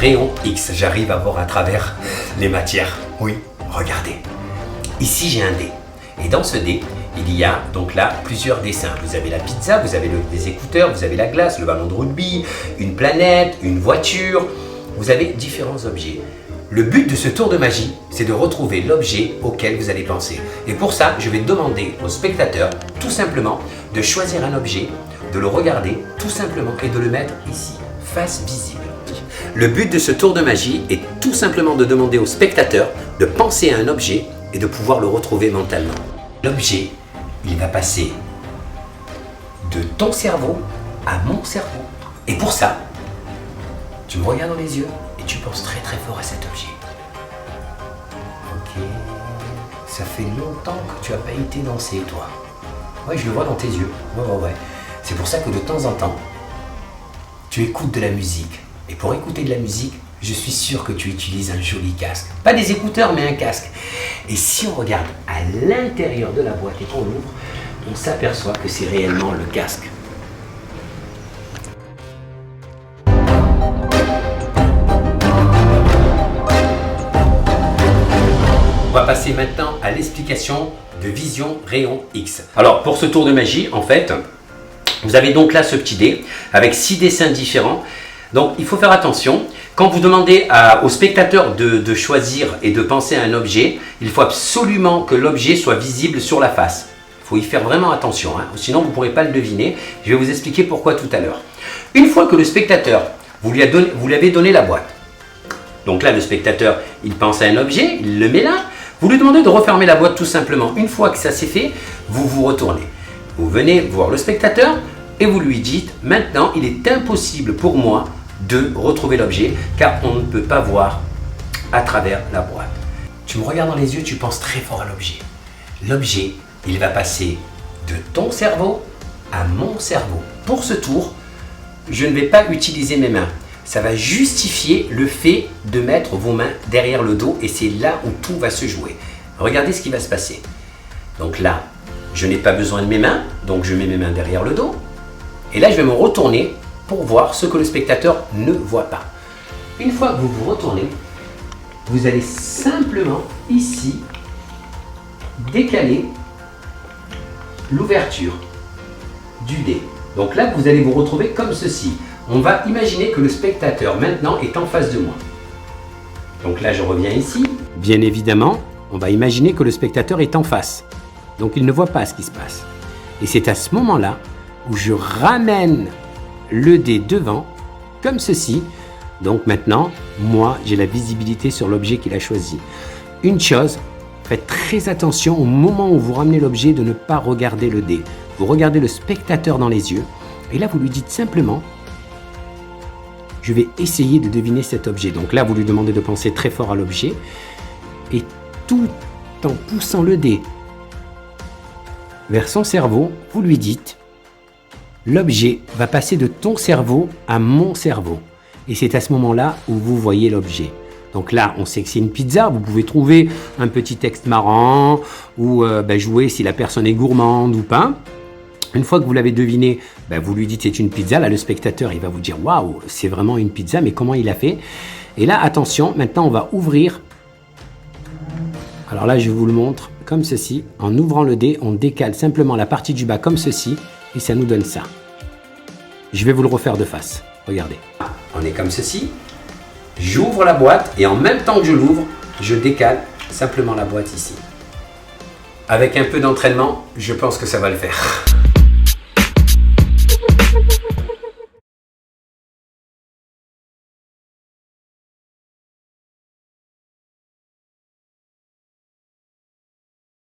Rayon X. J'arrive à voir à travers les matières. Oui, regardez. Ici, j'ai un dé. Et dans ce dé, il y a donc là plusieurs dessins. Vous avez la pizza, vous avez des écouteurs, vous avez la glace, le ballon de rugby, une planète, une voiture. Vous avez différents objets. Le but de ce tour de magie, c'est de retrouver l'objet auquel vous allez penser. Et pour ça, je vais demander au spectateur, tout simplement, de choisir un objet, de le regarder, tout simplement, et de le mettre ici, face visible. Le but de ce tour de magie est tout simplement de demander au spectateur de penser à un objet et de pouvoir le retrouver mentalement. L'objet, il va passer de ton cerveau à mon cerveau. Et pour ça, tu me regardes dans les yeux et tu penses très très fort à cet objet. Ok, ça fait longtemps que tu n'as pas été dansé, toi. Ouais, je le vois dans tes yeux. Ouais. C'est pour ça que de temps en temps, tu écoutes de la musique. Et pour écouter de la musique, je suis sûr que tu utilises un joli casque. Pas des écouteurs, mais un casque. Et si on regarde à l'intérieur de la boîte et qu'on l'ouvre, on s'aperçoit que c'est réellement le casque. On va passer maintenant à l'explication de Vision Rayon X. Alors, pour ce tour de magie, en fait, vous avez donc là ce petit dé avec 6 dessins différents. Donc, il faut faire attention. Quand vous demandez au spectateur de choisir et de penser à un objet, il faut absolument que l'objet soit visible sur la face. Il faut y faire vraiment attention, hein. Sinon vous ne pourrez pas le deviner. Je vais vous expliquer pourquoi tout à l'heure. Une fois que le spectateur, vous lui avez donné la boîte, donc là le spectateur, il pense à un objet, il le met là, vous lui demandez de refermer la boîte tout simplement. Une fois que ça c'est fait, vous vous retournez. Vous venez voir le spectateur et vous lui dites, maintenant il est impossible pour moi de retrouver l'objet car on ne peut pas voir à travers la boîte. Tu me regardes dans les yeux, tu penses très fort à l'objet. L'objet, il va passer de ton cerveau à mon cerveau. Pour ce tour, je ne vais pas utiliser mes mains. Ça va justifier le fait de mettre vos mains derrière le dos et c'est là où tout va se jouer. Regardez ce qui va se passer. Donc là, je n'ai pas besoin de mes mains, donc je mets mes mains derrière le dos. Et là, je vais me retourner pour voir ce que le spectateur ne voit pas. Une fois que vous vous retournez, vous allez simplement ici décaler l'ouverture du dé. Donc là, vous allez vous retrouver comme ceci. On va imaginer que le spectateur maintenant est en face de moi. Donc là, je reviens ici. Bien évidemment, on va imaginer que le spectateur est en face. Donc il ne voit pas ce qui se passe. Et c'est à ce moment-là où je ramène le dé devant, comme ceci. Donc maintenant, moi, j'ai la visibilité sur l'objet qu'il a choisi. Une chose, faites très attention au moment où vous ramenez l'objet de ne pas regarder le dé. Vous regardez le spectateur dans les yeux et là, vous lui dites simplement, je vais essayer de deviner cet objet. Donc là, vous lui demandez de penser très fort à l'objet et tout en poussant le dé vers son cerveau, vous lui dites, l'objet va passer de ton cerveau à mon cerveau. Et c'est à ce moment-là où vous voyez l'objet. Donc là, on sait que c'est une pizza. Vous pouvez trouver un petit texte marrant ou jouer si la personne est gourmande ou pas. Une fois que vous l'avez deviné, vous lui dites c'est une pizza. Là, le spectateur, il va vous dire « Waouh, c'est vraiment une pizza, mais comment il a fait ?» Et là, attention, maintenant, on va ouvrir. Alors là, je vous le montre comme ceci. En ouvrant le dé, on décale simplement la partie du bas comme ceci. Et ça nous donne ça. Je vais vous le refaire de face. Regardez. On est comme ceci. J'ouvre la boîte et en même temps que je l'ouvre, je décale simplement la boîte ici. Avec un peu d'entraînement, je pense que ça va le faire.